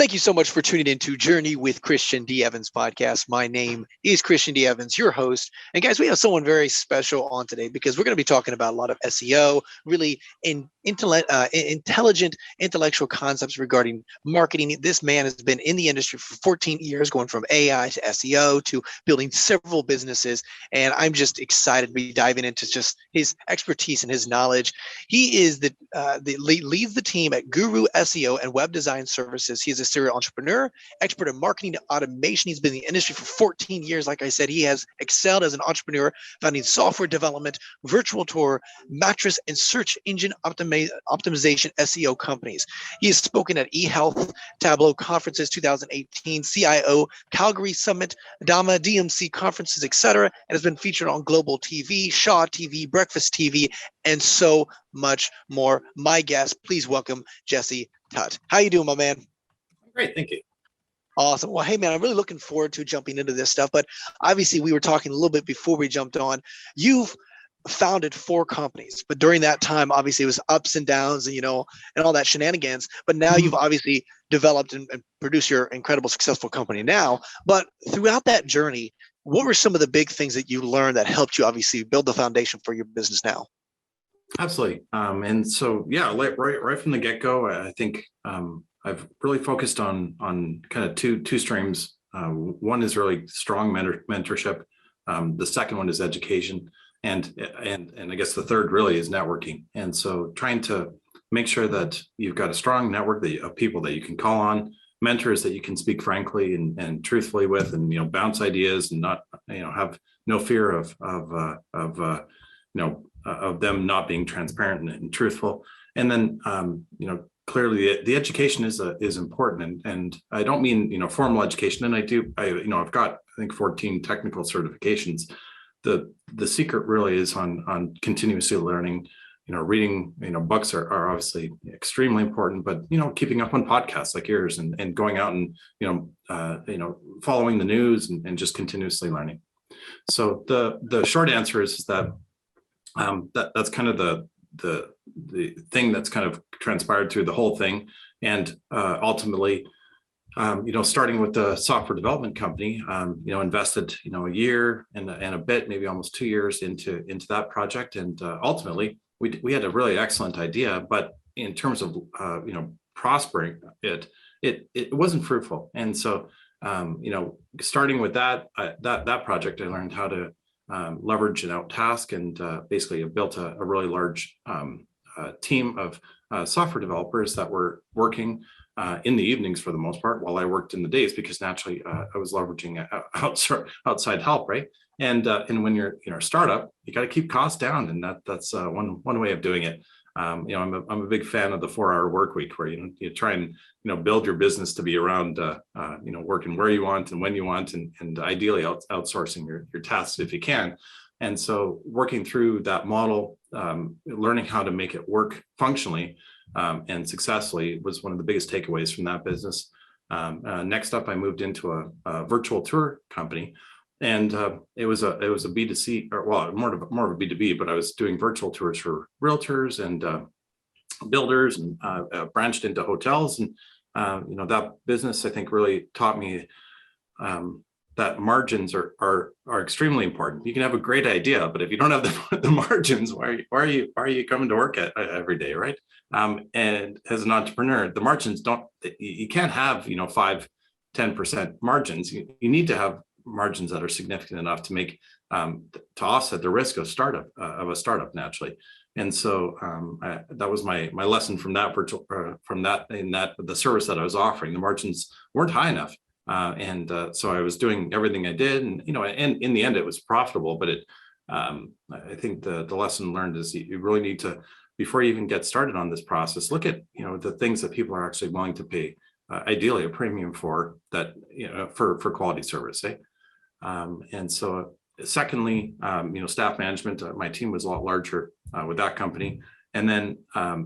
Thank you so much for tuning in to Journey with Christian D. Evans podcast. My name is Christian D. Evans, your host. And guys, we have someone very special on today because we're going to be talking about a lot of SEO, really intelligent intellectual concepts regarding marketing. This man has been in the industry for 14 years, going from AI to SEO to building several businesses. And I'm just excited to be diving into just his expertise and his knowledge. He is leads the team at Guru SEO and Web Design Services. He is a serial entrepreneur, expert in marketing and automation. He's been in the industry for 14 years. Like I said, he has excelled as an entrepreneur, founding software development, virtual tour, mattress, and search engine optimization SEO companies. He has spoken at eHealth, Tableau conferences 2018, CIO, Calgary Summit, DAMA, DMC conferences, etc., and has been featured on Global TV, Shaw TV, Breakfast TV, and so much more. My guest, please welcome Jesse Tutt. How you doing, my man? Great, thank you. Awesome. Well, hey, man, I'm really looking forward to jumping into this stuff. But obviously, we were talking a little bit before we jumped on. You've founded 4 companies, but during that time, obviously, it was ups and downs, and and all that shenanigans. But now you've obviously developed and produced your incredible, successful company now. But throughout that journey, what were some of the big things that you learned that helped you obviously build the foundation for your business now? Absolutely. And so, yeah, right from the get-go, I think I've really focused on kind of two streams. One is really strong mentorship. The second one is education, and I guess the third really is networking. And so, trying to make sure that you've got a strong network of people that you can call on, mentors that you can speak frankly and truthfully with, and bounce ideas and not have no fear of them not being transparent and truthful. And then clearly the education is important, and I don't mean formal education. And I've got, I think, 14 technical certifications. The secret really is on continuously learning. Reading books are obviously extremely important, but keeping up on podcasts like yours and going out and following the news and just continuously learning. So the short answer is that that's kind of the thing that's kind of transpired through the whole thing. And ultimately, starting with the software development company, invested, a year and a bit, maybe almost 2 years into that project. And ultimately, we had a really excellent idea, but in terms of, prospering it wasn't fruitful. And so, starting with that project, I learned how to leverage and out-task, and basically built a really large team of software developers that were working in the evenings for the most part, while I worked in the days, because naturally I was leveraging outside help, right? And when you're a startup, you got to keep costs down, and that's one way of doing it. I'm a big fan of the 4-hour work week, where you try and build your business to be around working where you want and when you want, and ideally outsourcing your tasks if you can. And so working through that model, learning how to make it work functionally and successfully was one of the biggest takeaways from that business. Next up, I moved into a virtual tour company. And it was a B2C, or well, more of a B2B, but I was doing virtual tours for realtors and builders, and branched into hotels. And that business, I think, really taught me that margins are extremely important. You can have a great idea, but if you don't have the margins, why are you coming to work every day, right? And as an entrepreneur, the margins you can't have 5-10% margins. You need to have margins that are significant enough to make to offset the risk of a startup naturally. And so that was my lesson from that the service that I was offering. The margins weren't high enough, and so I was doing everything I did, and and in the end it was profitable. But I think the lesson learned is you really need to, before you even get started on this process, look at the things that people are actually willing to pay, ideally a premium for that, for quality service, eh? And so secondly, staff management, my team was a lot larger with that company. And then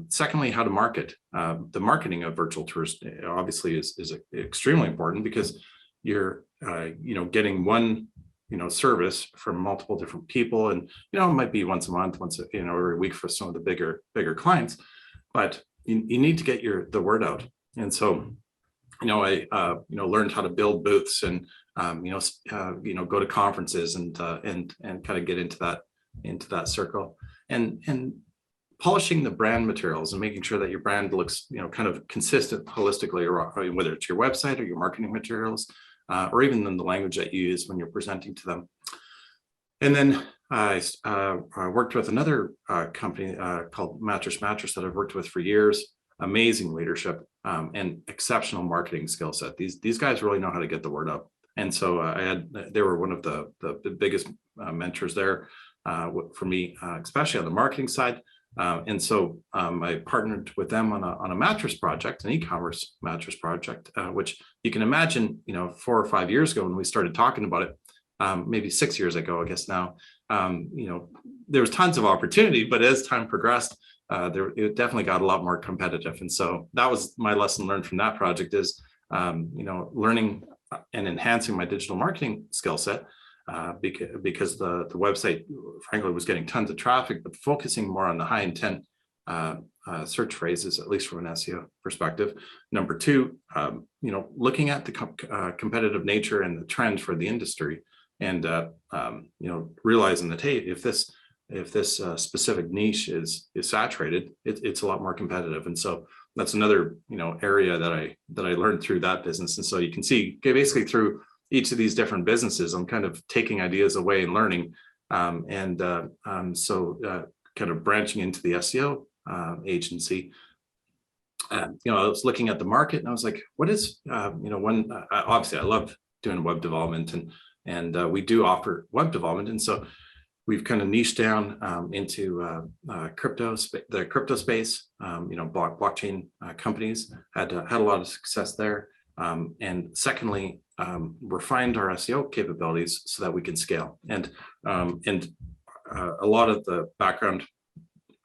secondly, how to market. The marketing of virtual tours obviously is extremely important, because you're, getting one, service from multiple different people. And, it might be once a month, every week for some of the bigger clients, but you need to get the word out. And so I learned how to build booths and go to conferences and kind of get into that circle and polishing the brand materials and making sure that your brand looks kind of consistent holistically, or whether it's your website or your marketing materials, or even in the language that you use when you're presenting to them. And then I worked with another company called Mattress that I've worked with for years. Amazing leadership and exceptional marketing skill set. These guys really know how to get the word out. And so they were one of the biggest mentors there for me, especially on the marketing side. And so I partnered with them on a mattress project, an e-commerce mattress project, which you can imagine, 4 or 5 years ago when we started talking about it, maybe 6 years ago, I guess now, there was tons of opportunity, but as time progressed, it definitely got a lot more competitive. And so that was my lesson learned from that project is, learning and enhancing my digital marketing skill set, because the website, frankly, was getting tons of traffic, but focusing more on the high intent search phrases, at least from an SEO perspective. Number two, looking at the competitive nature and the trend for the industry, and realizing that, hey, if this specific niche is saturated, it's a lot more competitive. And so that's another area that I learned through that business. And so you can see basically through each of these different businesses, I'm kind of taking ideas away and learning, so kind of branching into the SEO agency. I was looking at the market and I was like, what is obviously I love doing web development, and we do offer web development, and so we've kind of niched down into the crypto space. Blockchain companies had a lot of success there, and secondly, refined our SEO capabilities so that we can scale. And a lot of the background,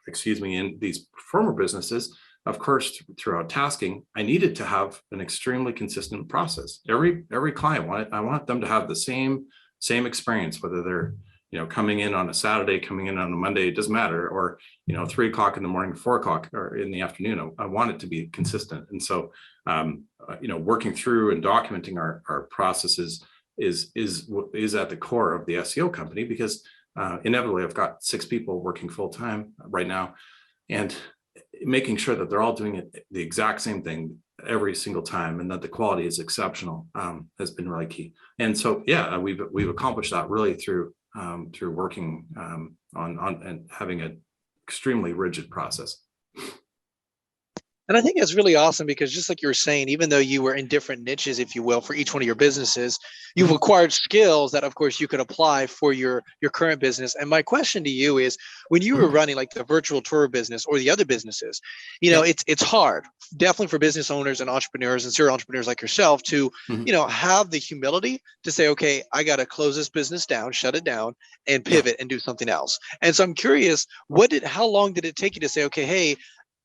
in these former businesses, of course, throughout tasking, I needed to have an extremely consistent process. Every client I want them to have the same experience, whether they're coming in on a Saturday, coming in on a Monday, it doesn't matter, or 3 o'clock in the morning, 4 o'clock, or in the afternoon. I want it to be consistent. And so working through and documenting our processes is at the core of the SEO company, because inevitably I've got 6 people working full time right now, and making sure that they're all doing it the exact same thing every single time, and that the quality is exceptional has been really key. And so we've accomplished that really through working on and having an extremely rigid process. And I think that's really awesome, because just like you were saying, even though you were in different niches, if you will, for each one of your businesses, you've acquired skills that, of course, you could apply for your current business. And my question to you is, when you were running like the virtual tour business or the other businesses, it's hard, definitely for business owners and entrepreneurs and serial entrepreneurs like yourself to, have the humility to say, okay, I got to close this business down, shut it down, and pivot and do something else. And so I'm curious, how long did it take you to say, okay, hey,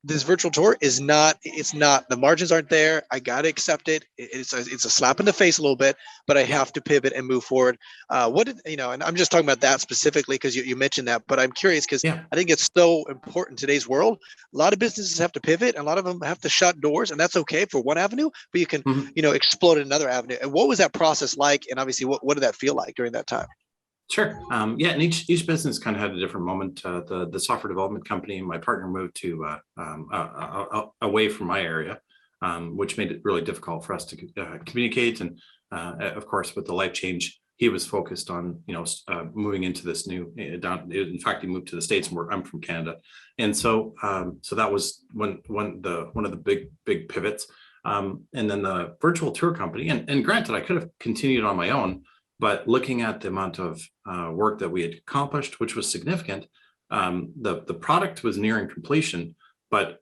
this virtual tour it's not, the margins aren't there. I got to accept it. It's a slap in the face a little bit, but I have to pivot and move forward. And I'm just talking about that specifically because you mentioned that, but I'm curious because I think it's so important in today's world. A lot of businesses have to pivot, and a lot of them have to shut doors, and that's okay for one avenue, but you can, explode another avenue. And what was that process like? And obviously, what did that feel like during that time? Sure. And each business kind of had a different moment. The software development company, my partner moved to away from my area, which made it really difficult for us to communicate. And of course, with the life change, he was focused on moving into this new. In fact, he moved to the States, where I'm from Canada, and so that was one of the big pivots. And then the virtual tour company, and granted, I could have continued on my own. But looking at the amount of work that we had accomplished, which was significant, the product was nearing completion. But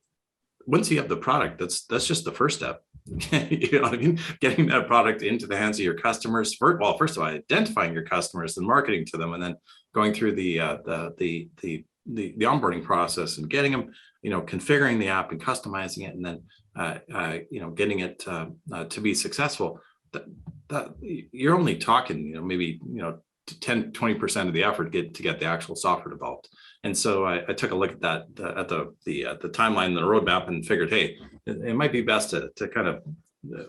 once you have the product, that's just the first step. You know what I mean? Getting that product into the hands of your customers. First of all, identifying your customers and marketing to them, and then going through the onboarding process and getting them, configuring the app and customizing it, and then getting it to be successful. That you're only talking, maybe 10-20% of the effort to get the actual software developed. And so I took a look at that at the timeline, the roadmap, and figured, hey, it might be best to kind of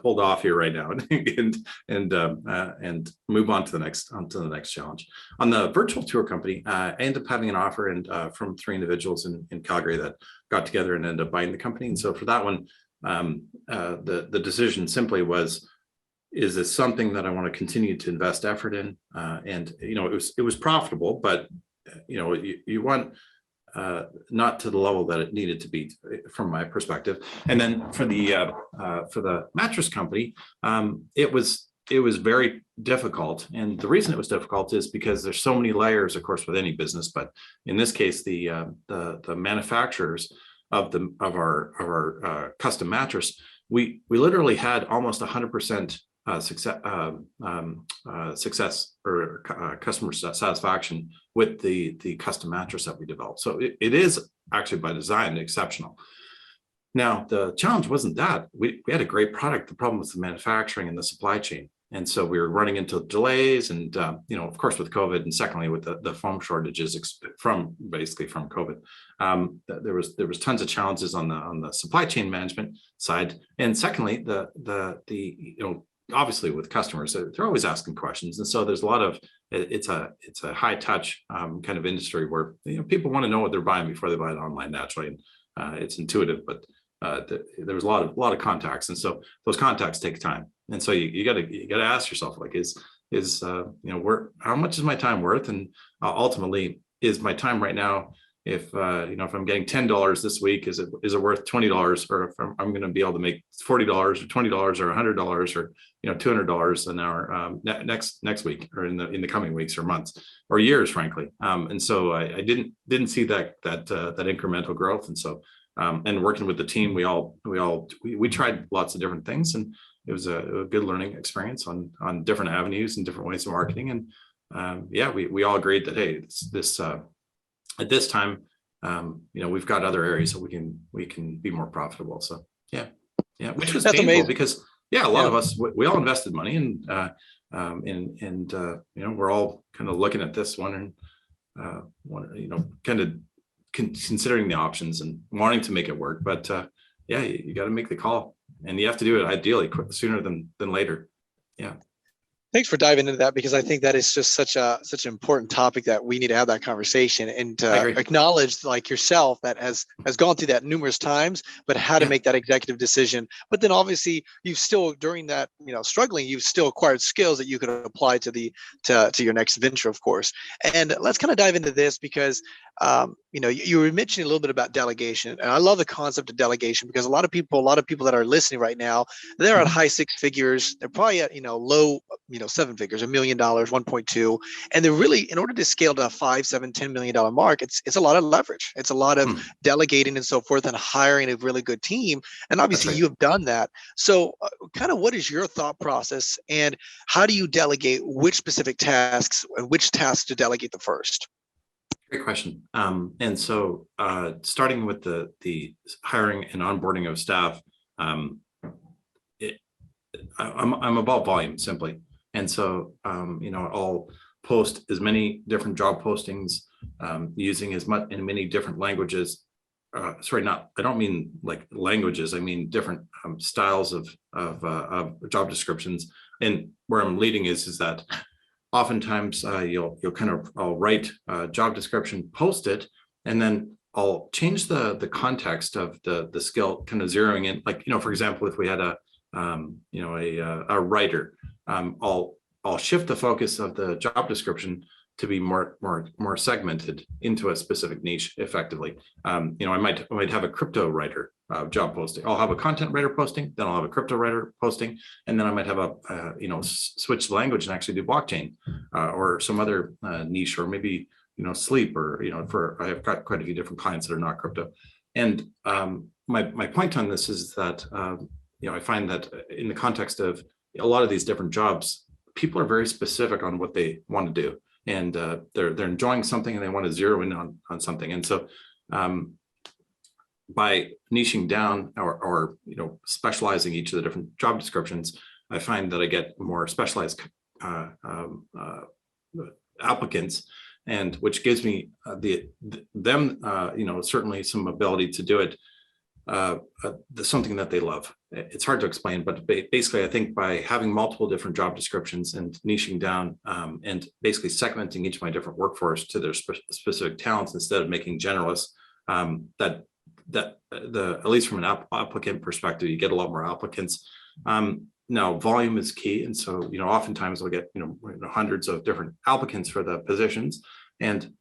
hold off here right now and move on to the next challenge. On the virtual tour company, I ended up having an offer from 3 individuals in Calgary that got together and ended up buying the company. And so for that one, the decision simply was, is this something that I want to continue to invest effort in? And it was profitable, but you want not to the level that it needed to be from my perspective. And then for the mattress company, it was very difficult. And the reason it was difficult is because there's so many layers, of course, with any business. But in this case, the manufacturers of our custom mattress, we literally had almost 100% success or customer satisfaction with the custom mattress that we developed. So it is actually by design exceptional. Now, the challenge wasn't that. We had a great product. The problem was the manufacturing and the supply chain. And so we were running into delays and, of course, with COVID, and secondly, with the foam shortages from COVID, there was tons of challenges on the supply chain management side. And secondly, obviously with customers, they're always asking questions. And so there's a lot of, it's a high touch kind of industry where, people want to know what they're buying before they buy it online naturally. And it's intuitive, but there was a lot of contacts. And so those contacts take time. And so you gotta ask yourself, like, how much is my time worth? And ultimately, is my time right now, if I'm getting $10 this week, is it worth $20, or if I'm going to be able to make $40 or $20 or $100 or $200 an hour next week, or in the coming weeks or months or years, frankly. And so I didn't see that incremental growth. And so and working with the team, we tried lots of different things, and it was a good learning experience on different avenues and different ways of marketing. And we all agreed that, hey, this at this time, we've got other areas that we can be more profitable. So which was That's painful amazing. Because a lot of us, we all invested money, and we're all kind of looking at this one and kind of considering the options and wanting to make it work. But you got to make the call, and you have to do it ideally sooner than later. Yeah. Thanks for diving into that, because I think that is just such an important topic that we need to have that conversation and acknowledge, like yourself, that has gone through that numerous times, but how to make that executive decision. But then obviously you've still, during that, struggling, you've still acquired skills that you could apply to your next venture, of course. And let's kind of dive into this, because you were mentioning a little bit about delegation, and I love the concept of delegation, because a lot of people that are listening right now, they're at high 6 figures. They're probably at low 7 figures, $1 million, 1.2, and they're really, in order to scale to a $5, $7, $10 million mark, it's a lot of leverage. It's a lot of delegating and so forth, and hiring a really good team. And obviously you have done that. So kind of what is your thought process, and how do you delegate which specific tasks, and which tasks to delegate the first? Great question. And so starting with the hiring and onboarding of staff, I'm about volume simply. And so, I'll post as many different job postings using as many different languages. I don't mean like languages. I mean different styles of job descriptions. And where I'm leading is that oftentimes I'll write a job description, post it, and then I'll change the context of the skill, kind of zeroing in. Like, for example, if we had a writer, I'll shift the focus of the job description to be more segmented into a specific niche effectively. I might have a crypto writer job posting. I'll have a content writer posting, then I'll have a crypto writer posting, and then I might have switch the language and actually do blockchain or some other niche, or maybe sleep, or I have got quite a few different clients that are not crypto. And my point on this is that I find that in the context of a lot of these different jobs, people are very specific on what they want to do, and they're enjoying something and they want to zero in on something. And so by niching down or specializing each of the different job descriptions, I find that I get more specialized applicants, and which gives me them certainly some ability to do it something that they love. It's hard to explain, but basically, I think by having multiple different job descriptions and niching down and basically segmenting each of my different workforce to their specific talents instead of making generalists, at least from an applicant perspective, you get a lot more applicants. Now, volume is key, and so oftentimes we'll get hundreds of different applicants for the positions, and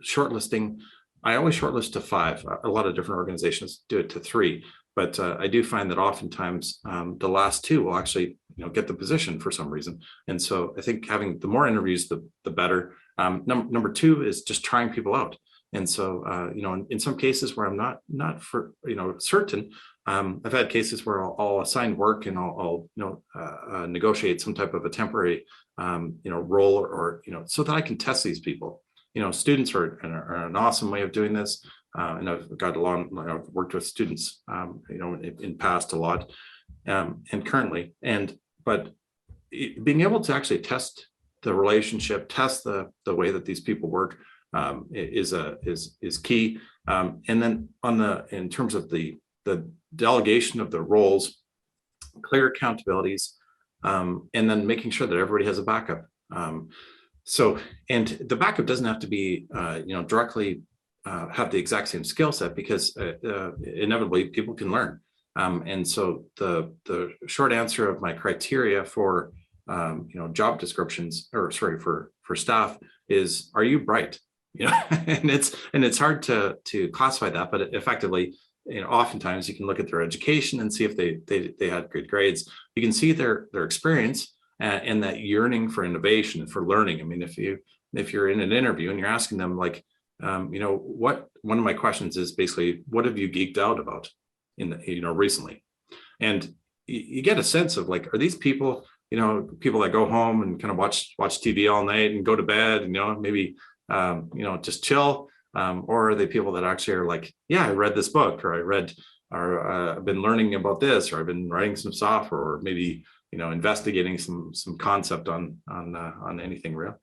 shortlisting. I always shortlist to 5. A lot of different organizations do it to 3, but I do find that oftentimes the last 2 will actually get the position for some reason. And so I think having the more interviews, the better. Number 2 is just trying people out. And so in some cases where I'm not for certain, I've had cases where I'll assign work and I'll negotiate some type of a temporary role or so that I can test these people. Students are an awesome way of doing this. And I've I've worked with students, in past a lot, and currently, but being able to actually test the relationship, test the way that these people work, is key. And then in terms of the delegation of the roles, clear accountabilities, and then making sure that everybody has a backup. And the backup doesn't have to be, directly have the exact same skill set, because inevitably people can learn. And so the short answer of my criteria for, job descriptions, or sorry, for staff is, are you bright? And it's hard to classify that, but effectively, oftentimes you can look at their education and see if they had good grades. You can see their experience. And that yearning for innovation and for learning. I mean, if you're in an interview and you're asking them one of my questions is basically, what have you geeked out about recently? And you get a sense of are these people, people that go home and kind of watch TV all night and go to bed and, maybe, just chill, or are they people that actually are yeah, I read this book, or I've been learning about this, or I've been writing some software, or maybe investigating some concept on anything real.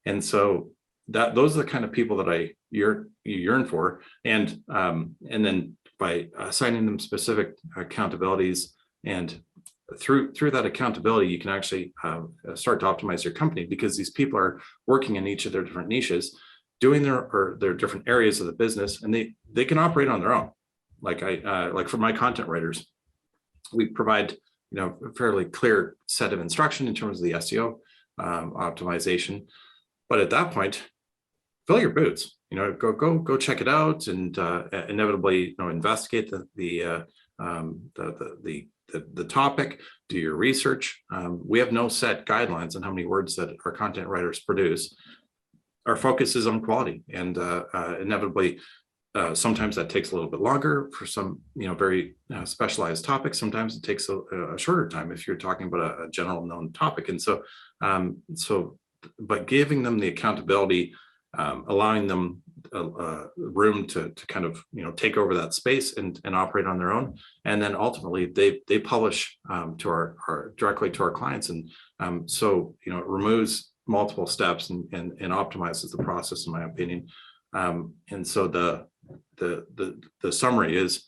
And so those are the kind of people that I yearn for. And then by assigning them specific accountabilities, and through that accountability, you can actually start to optimize your company, because these people are working in each of their different niches, doing their different areas of the business, and they can operate on their own. For my content writers, we provide a fairly clear set of instruction in terms of the SEO optimization. But at that point, fill your boots. Go check it out, and inevitably, investigate the topic. Do your research. We have no set guidelines on how many words that our content writers produce. Our focus is on quality, and inevitably, sometimes that takes a little bit longer for some, very specialized topics. Sometimes it takes a shorter time if you're talking about a general known topic. And so, but giving them the accountability, allowing them room to kind of, take over that space and operate on their own. And then ultimately they publish directly to our clients. And so, it removes multiple steps and optimizes the process, in my opinion. And so the summary is,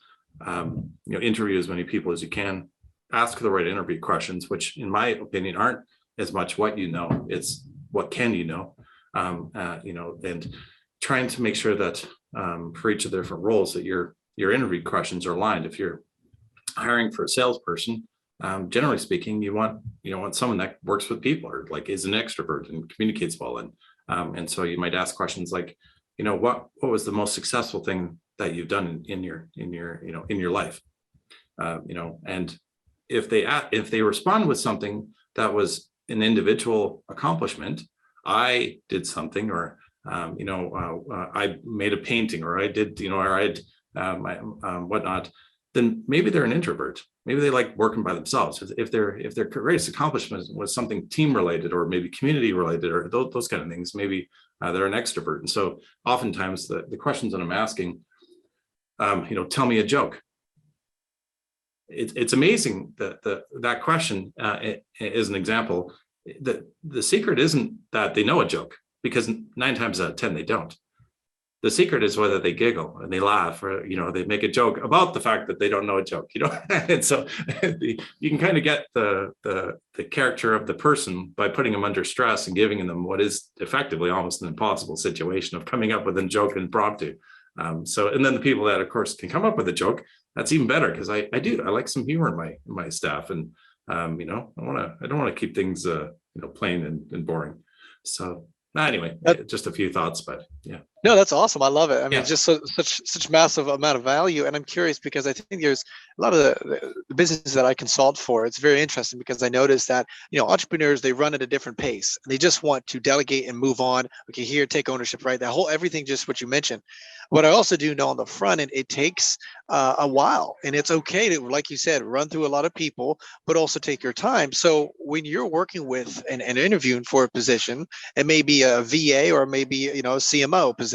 interview as many people as you can, ask the right interview questions, which in my opinion aren't as much what it's what can and trying to make sure that for each of the different roles that your interview questions are aligned. If you're hiring for a salesperson, generally speaking, you want someone that works with people, or is an extrovert and communicates well. And so you might ask questions like, what was the most successful thing that you've done in your life? And if they respond with something that was an individual accomplishment, I did something, or I made a painting, or I did, or I whatnot, then maybe they're an introvert. Maybe they like working by themselves. If their greatest accomplishment was something team related, or maybe community related, or those kind of things, maybe they're an extrovert. And so oftentimes the questions that I'm asking, tell me a joke. It's amazing that question is an example. The secret isn't that they know a joke, because 9 times out of 10 they don't. The secret is whether they giggle and they laugh, or they make a joke about the fact that they don't know a joke. And so you can kind of get the character of the person by putting them under stress and giving them what is effectively almost an impossible situation of coming up with a joke impromptu. And then the people that, of course, can come up with a joke, that's even better, because I like some humor in my staff, and I don't want to keep things plain and boring. So anyway, just a few thoughts, but yeah. No, that's awesome. I love it. I mean, Yeah. just such massive amount of value. And I'm curious because I think there's a lot of the businesses that I consult for. It's very interesting because I noticed that, entrepreneurs, they run at a different pace. They just want to delegate and move on. Okay, here, take ownership, right? That whole everything, just what you mentioned. What I also do know on the front end, it takes a while, and it's okay to, like you said, run through a lot of people, but also take your time. So when you're working with and interviewing for a position, it may be a VA or maybe a CMO position.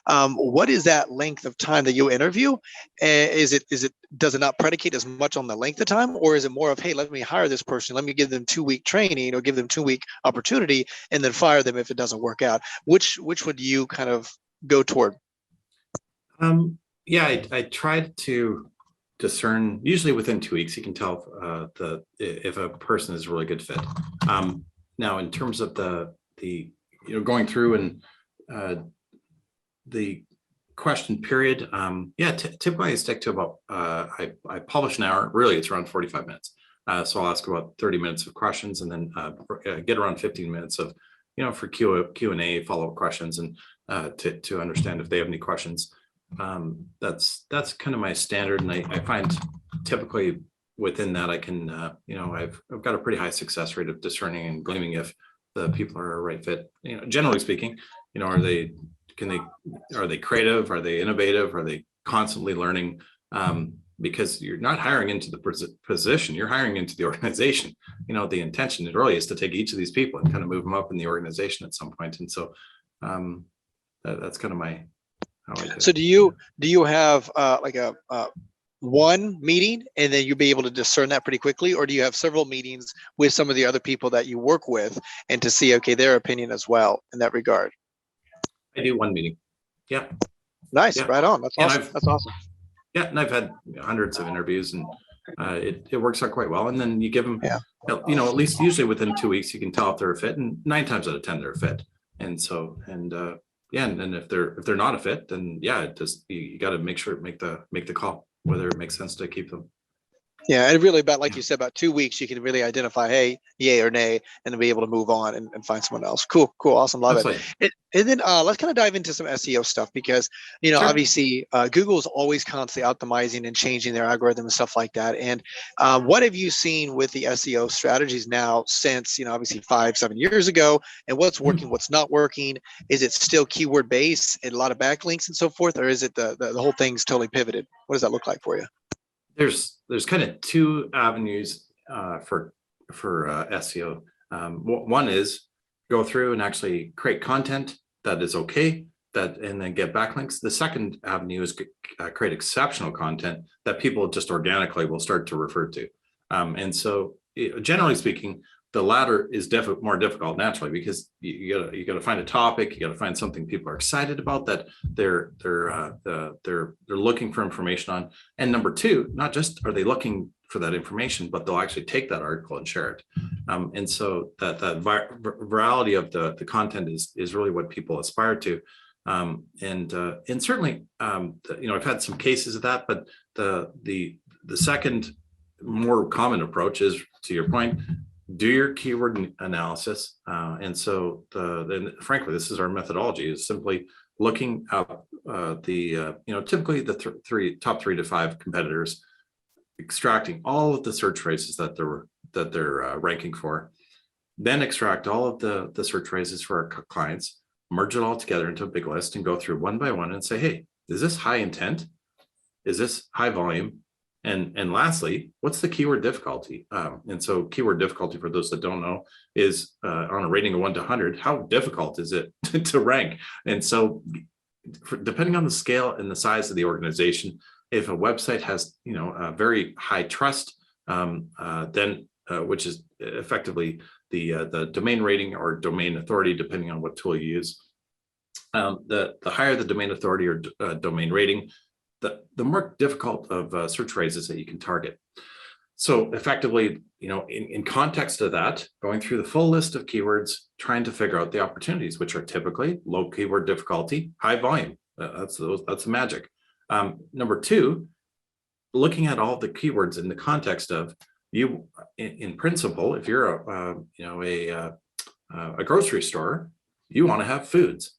What is that length of time that you interview? Does it not predicate as much on the length of time, or is it more of, hey, let me hire this person, let me give them 2-week training or give them 2-week opportunity, and then fire them if it doesn't work out? Which would you kind of go toward? I tried to discern. Usually within 2 weeks, you can tell if a person is a really good fit. Now, in terms of the going through and the question period, typically I stick to about I publish an hour. Really, it's around 45 minutes. So I'll ask about 30 minutes of questions, and then get around 15 minutes of for Q&A, follow-up questions, and to understand if they have any questions. That's kind of my standard, and I find typically within that I can I've got a pretty high success rate of discerning and gleaming if the people are a right fit. Generally speaking, are they creative? Are they innovative? Are they constantly learning? Because you're not hiring into the position, you're hiring into the organization. The intention, it really is to take each of these people and kind of move them up in the organization at some point. And so that's kind of my how I do it. So do you have like a one meeting and then you'll be able to discern that pretty quickly, or do you have several meetings with some of the other people that you work with and to see their opinion as well in that regard? I do one meeting. Yeah. Nice. Yeah. Right on. That's awesome. That's awesome. Yeah, and I've had hundreds of interviews, and it works out quite well. And then you give them, at least usually within 2 weeks, you can tell if they're a fit, and 9 times out of 10 they're a fit. And so, and then if they're not a fit, then you got to make the call whether it makes sense to keep them. Yeah, and really about, like you said, about 2 weeks, you can really identify, hey, yay or nay, and then be able to move on and find someone else. Cool, awesome, love it. And then let's kind of dive into some SEO stuff because, Sure. Obviously Google is always constantly optimizing and changing their algorithm and stuff like that. And what have you seen with the SEO strategies now since, obviously 5-7 years ago, and what's working, what's not working? Is it still keyword based and a lot of backlinks and so forth, or is it the whole thing's totally pivoted? What does that look like for you? There's kind of 2 avenues for SEO. One is go through and actually create content that is okay, and then get backlinks. The second avenue is create exceptional content that people just organically will start to refer to. And so, generally speaking, the latter is more difficult naturally, because you got to find a topic, you got to find something people are excited about, that they're looking for information on. And number 2, not just are they looking for that information, but they'll actually take that article and share it. And so that virality of the content is really what people aspire to. And certainly, I've had some cases of that, but the second more common approach is, to your point, do your keyword analysis. And so then frankly, this is our methodology, is simply looking up typically the top 3 to 5 competitors, extracting all of the search phrases that they're ranking for, then extract all of the search phrases for our clients, merge it all together into a big list, and go through one by one and say, hey, is this high intent? Is this high volume? And lastly, what's the keyword difficulty? And so keyword difficulty, for those that don't know, is on a rating of 1 to 100, how difficult is it to rank? And so depending on the scale and the size of the organization, if a website has, a very high trust, then which is effectively the domain rating or domain authority, depending on what tool you use, The higher the domain authority or domain rating, the more difficult of search phrases that you can target. So effectively, in context of that, going through the full list of keywords, trying to figure out the opportunities, which are typically low keyword difficulty, high volume. That's the magic. Number two, looking at all the keywords in the context of you, in principle, if you're a grocery store, you want to have foods.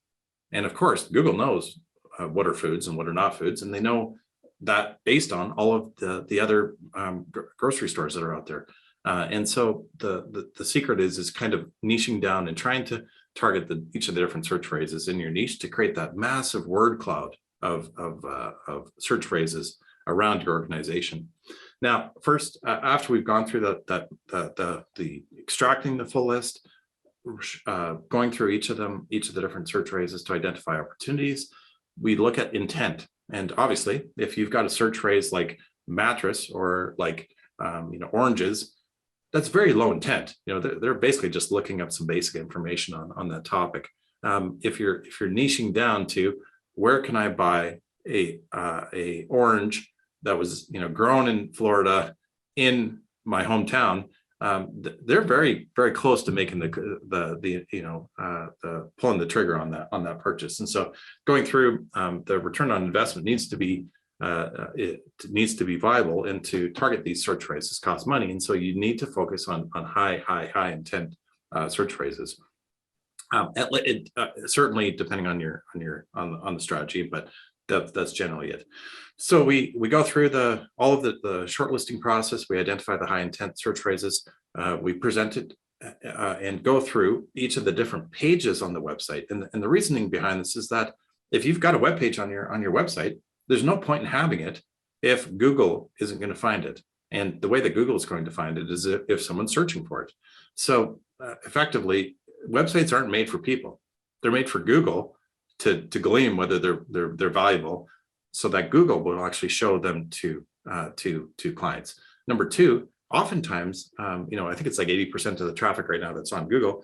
And of course, Google knows what are foods and what are not foods, and they know that based on all of the other grocery stores that are out there. And so the secret is kind of niching down and trying to target each of the different search phrases in your niche to create that massive word cloud of search phrases around your organization. Now, first, after we've gone through the extracting the full list, going through each of the different search phrases to identify opportunities, we look at intent. And obviously, if you've got a search phrase like mattress or like oranges, that's very low intent. They're basically just looking up some basic information on that topic. If you're niching down to where can I buy a orange that was grown in Florida in my hometown, they're very, very close to making the pulling the trigger on that purchase. And so going through the return on investment needs to be viable, and to target these search phrases cost money. And so you need to focus on high intent search phrases. Certainly depending on the strategy, but that's generally it. So we go through all of the shortlisting process. We identify the high intent search phrases. We present it and go through each of the different pages on the website. And the reasoning behind this is that if you've got a web page on your website, there's no point in having it if Google isn't going to find it. And the way that Google is going to find it is if someone's searching for it. So effectively, websites aren't made for people. They're made for Google to glean whether they're valuable, so that Google will actually show them to clients. Number two, oftentimes, I think it's like 80% of the traffic right now that's on Google.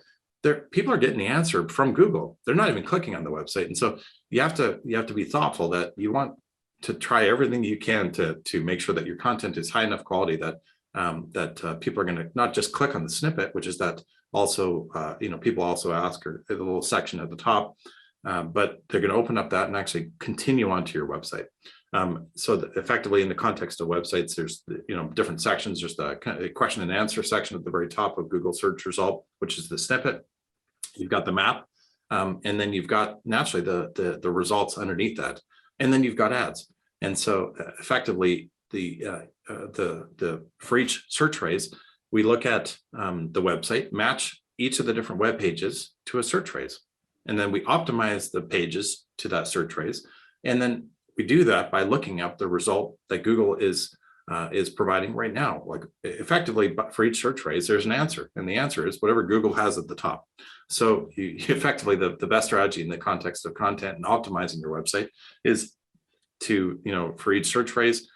People are getting the answer from Google. They're not even clicking on the website, and so you have to be thoughtful that you want to try everything you can to make sure that your content is high enough quality that people are going to not just click on the snippet, which is that also people also ask, or the little section at the top. But they're going to open up that and actually continue onto your website. So effectively, in the context of websites, there's different sections. There's the kind of question and answer section at the very top of Google search result, which is the snippet. You've got the map, and then you've got naturally the results underneath that, and then you've got ads. And so effectively, for each search phrase, we look at the website, match each of the different web pages to a search phrase. And then we optimize the pages to that search phrase. And then we do that by looking up the result that Google is providing right now. Like effectively, for each search phrase, there's an answer. And the answer is whatever Google has at the top. So effectively, the best strategy in the context of content and optimizing your website is to, for each search phrase,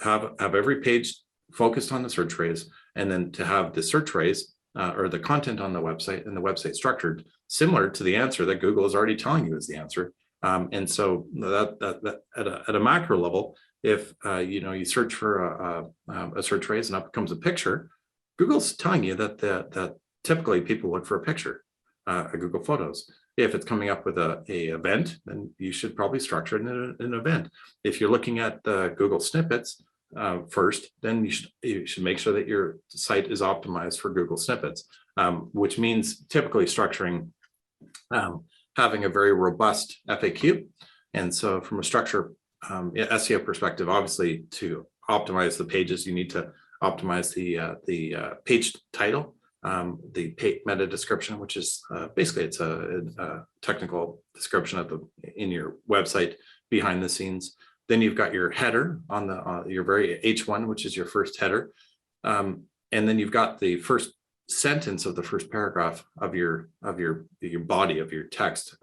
have every page focused on the search phrase, and then to have the search phrase or the content on the website and the website structured similar to the answer that Google is already telling you is the answer. And so that at a macro level, if you search for a search phrase and up comes a picture, Google's telling you that typically people look for a picture, Google Photos. If it's coming up with a event, then you should probably structure it in an event. If you're looking at the Google snippets first, then you should make sure that your site is optimized for Google snippets, which means typically structuring, having a very robust FAQ. And so from a structure SEO perspective, obviously to optimize the pages, you need to optimize the page title, the meta description, which is basically it's a technical description in your website behind the scenes. Then you've got your header on your very H1, which is your first header. And then you've got the first sentence of the first paragraph of your body of your text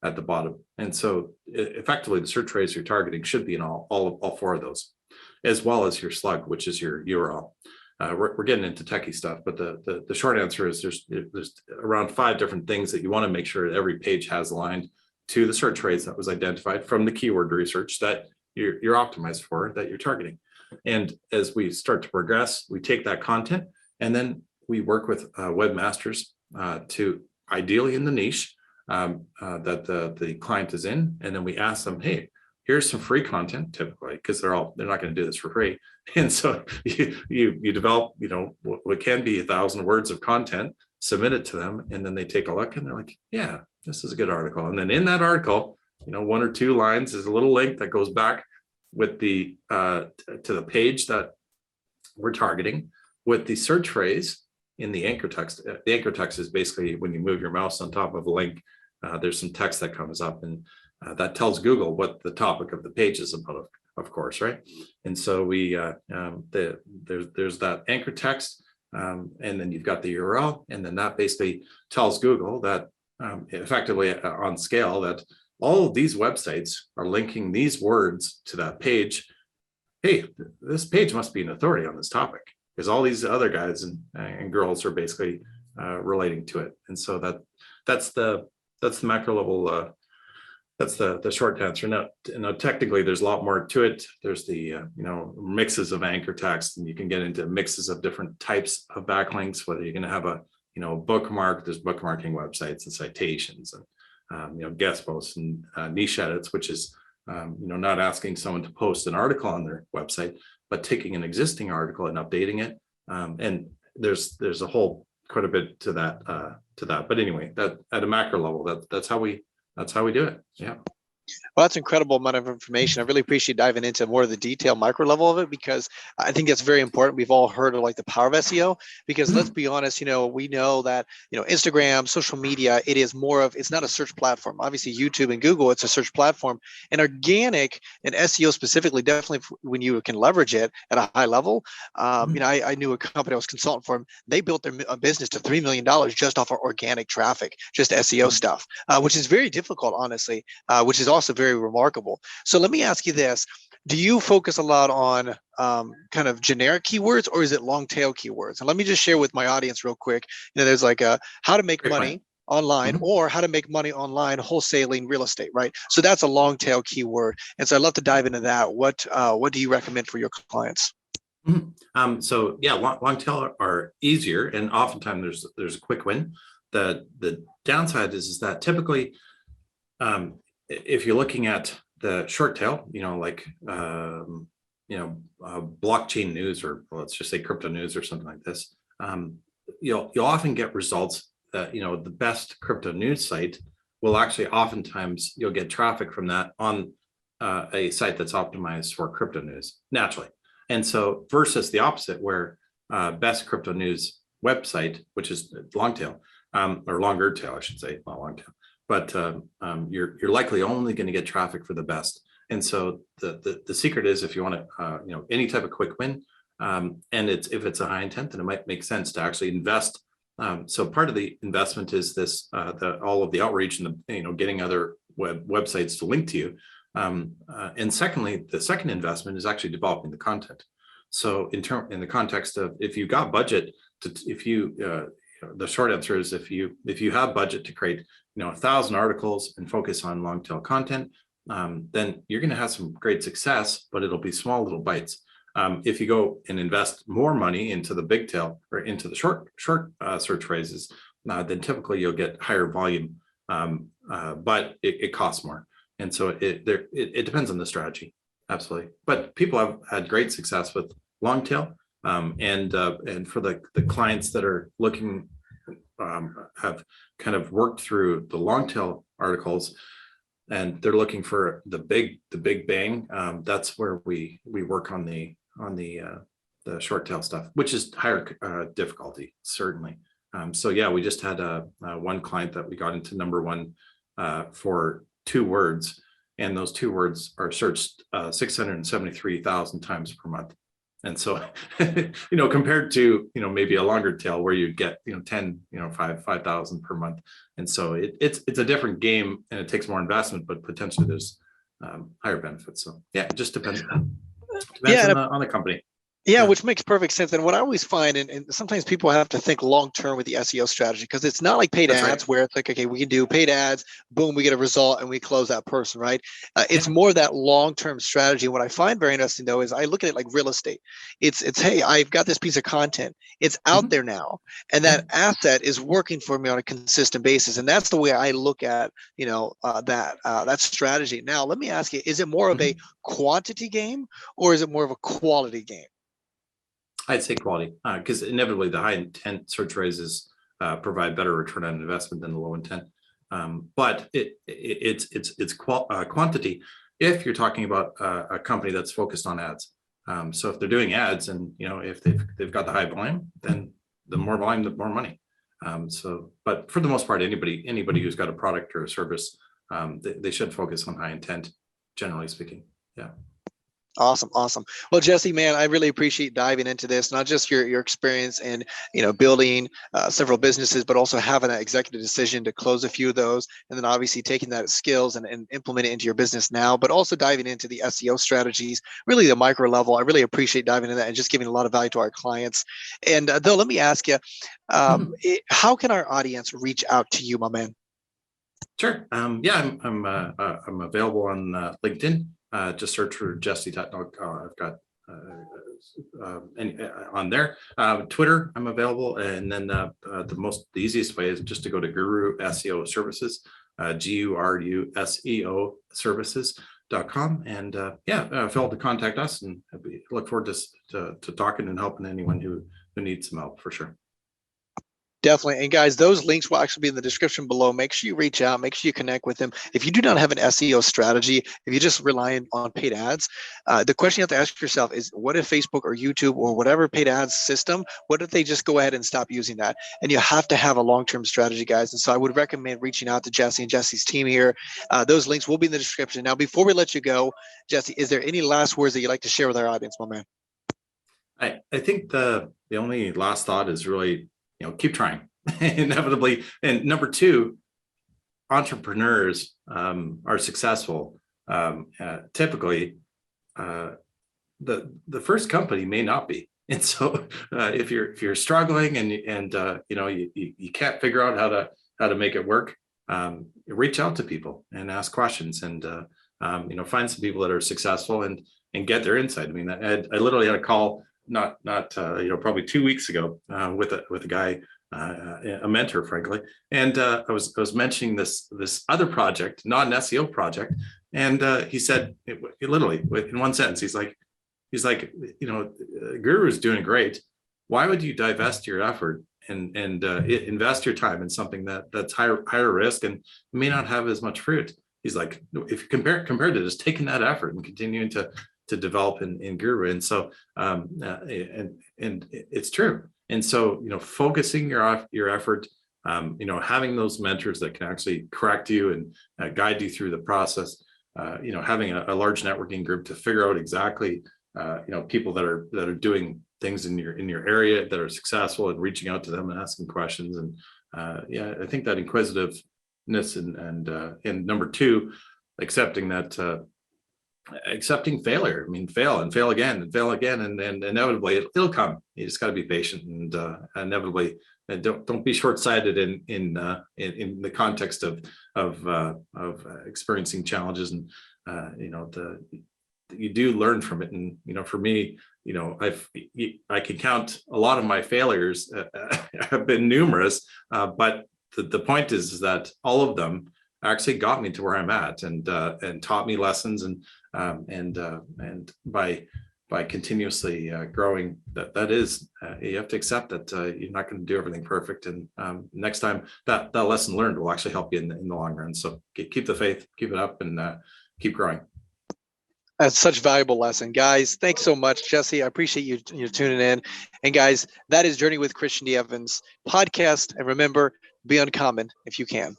at the bottom. And so effectively the search phrase you're targeting should be in all four of those, as well as your slug, which is your URL. We're getting into techie stuff, but the short answer is there's around 5 different things that you want to make sure that every page has aligned. to the search phrase that was identified from the keyword research that you're optimized for, that you're targeting. And as we start to progress, we take that content and then we work with webmasters to ideally in the niche that the client is in, and then we ask them, hey, here's some free content, typically, because they're not going to do this for free. And so you develop, what can be 1,000 words of content, submit it to them, and then they take a look and they're like, yeah, this is a good article. And then in that article, 1 or 2 lines is a little link that goes back with the to the page that we're targeting with the search phrase in the anchor text. The anchor text is basically when you move your mouse on top of a link, there's some text that comes up, and that tells Google what the topic of the page is about, of course, right? And so we there's that anchor text, and then you've got the URL, and then that basically tells Google that effectively on scale that all of these websites are linking these words to that page. Hey, this page must be an authority on this topic because all these other guys and girls are basically relating to it. And so that's the macro level. That's the short answer. Now, technically, there's a lot more to it. There's the mixes of anchor text, and you can get into mixes of different types of backlinks. Whether you're going to have a bookmark, there's bookmarking websites and citations, and guest posts and niche edits, which is not asking someone to post an article on their website, but taking an existing article and updating it. And there's a whole quite a bit to that. But anyway, that at a macro level, that's how we do it. Yeah. Well, that's an incredible amount of information. I really appreciate diving into more of the detail micro level of it, because I think that's very important. We've all heard of like the power of SEO, because let's be honest, we know that, Instagram, social media, it's not a search platform. Obviously YouTube and Google, it's a search platform, and organic and SEO specifically, definitely when you can leverage it at a high level. I knew a company I was consulting for them. They built their business to $3 million just off of organic traffic, just SEO stuff, which is very difficult, honestly, which is also very remarkable. So let me ask you this. Do you focus a lot on kind of generic keywords, or is it long tail keywords? And let me just share with my audience real quick. There's like how to make money online, or how to make money online wholesaling real estate, right? So that's a long tail keyword. And so I'd love to dive into that. What do you recommend for your clients? So yeah, long tail are easier, and oftentimes there's a quick win. The downside is that typically if you're looking at the short tail, blockchain news, or let's just say crypto news or something like this, you'll often get results that, the best crypto news site will actually oftentimes you'll get traffic from that on a site that's optimized for crypto news naturally. And so versus the opposite, where best crypto news website, which is long tail, or longer tail, I should say, not long tail. But you're likely only going to get traffic for the best. And so the secret is, if you want to any type of quick win, and if it's a high intent, then it might make sense to actually invest. So part of the investment is this all of the outreach and the getting other websites to link to you. And secondly, the second investment is actually developing the content. So in the context of, if you got budget the short answer is, if you have budget to create 1,000 articles and focus on long tail content, then you're going to have some great success, but it'll be small little bites. If you go and invest more money into the big tail or into the short search phrases, then typically you'll get higher volume, but it costs more. And so it depends on the strategy. Absolutely. But people have had great success with long tail. And for the clients that are looking, have kind of worked through the long tail articles, and they're looking for the big bang. That's where we work on the short tail stuff, which is higher difficulty, certainly. So yeah, we just had one client that we got into number 1 for 2 words, and those 2 words are searched 673,000 times per month. And so, compared to, maybe a longer tail where you get, 10, 5,000 per month. And so it's a different game, and it takes more investment, but potentially there's higher benefits. So yeah, it just depends on the company. Yeah, Yeah, which makes perfect sense. And what I always find, and sometimes people have to think long term with the SEO strategy, because it's not like paid that's right. ads where it's like, okay, we can do paid ads, boom, we get a result and we close that person, right? It's Yeah. more that long term strategy. What I find very interesting though is I look at it like real estate. It's hey, I've got this piece of content, it's out Mhm. there now, and Yeah. that asset is working for me on a consistent basis, and that's the way I look at that strategy. Now, let me ask you: is it more of a Mhm. quantity game or is it more of a quality game? I'd say quality, because inevitably the high intent search phrases provide better return on investment than the low intent. But it's quantity if you're talking about a company that's focused on ads. So if they're doing ads, and if they've got the high volume, then the more volume, the more money. But for the most part, anybody who's got a product or a service, they should focus on high intent, generally speaking. Yeah. Awesome, awesome. Well, Jesse, man, I really appreciate diving into this, not just your experience in building several businesses, but also having an executive decision to close a few of those, and then obviously taking that skills and implement it into your business now, but also diving into the SEO strategies, really the micro level. I really appreciate diving into that and just giving a lot of value to our clients. And though, let me ask you, Mhm. how can our audience reach out to you, my man? Sure. Yeah, I'm available on LinkedIn. Just search for Jesse Tutt. I've got on there. Twitter, I'm available, and then the easiest way is just to go to Guru SEO Services, GURUSEO Services.com, and feel to contact us, and look forward to talking and helping anyone who needs some help for sure. Definitely. And guys, those links will actually be in the description below. Make sure you reach out, make sure you connect with them. If you do not have an SEO strategy, if you're just relying on paid ads, the question you have to ask yourself is, what if Facebook or YouTube or whatever paid ads system, what if they just go ahead and stop using that? And you have to have a long-term strategy, guys. And so I would recommend reaching out to Jesse and Jesse's team here. Those links will be in the description. Now, before we let you go, Jesse, is there any last words that you'd like to share with our audience, my man? I think the only last thought is really, keep trying. Inevitably. And number two, entrepreneurs are successful. Typically, the first company may not be. And so if you're struggling and you can't figure out how to make it work, reach out to people and ask questions, and find some people that are successful and get their insight. I mean, I literally had a call not probably 2 weeks ago with a guy, a mentor, frankly, and I was mentioning this other project, not an SEO project, and he said, literally in one sentence, he's like, Guru is doing great. Why would you divest your effort and invest your time in something that's higher risk and may not have as much fruit? He's like, if you compare to just taking that effort and continuing to develop in Guru. And so and it's true. And so focusing your effort, having those mentors that can actually correct you and guide you through the process, having a large networking group to figure out exactly people that are doing things in your area that are successful, and reaching out to them and asking questions. And I think that inquisitiveness and number two, accepting failure. I mean, fail and fail again and fail again, and inevitably it'll come. You just got to be patient, and inevitably, and don't be short-sighted in the context of experiencing challenges. And you do learn from it. And for me, I can count a lot of my failures have been numerous, but the point is that all of them actually got me to where I'm at, and taught me lessons, and by continuously growing, that is, you have to accept that you're not going to do everything perfect, and next time that lesson learned will actually help you in the long run. So keep the faith, keep it up, and keep growing. That's such a valuable lesson, guys. Thanks so much, Jesse. I appreciate you tuning in. And guys, that is Journey with Christian D. Evans podcast. And remember, be uncommon if you can.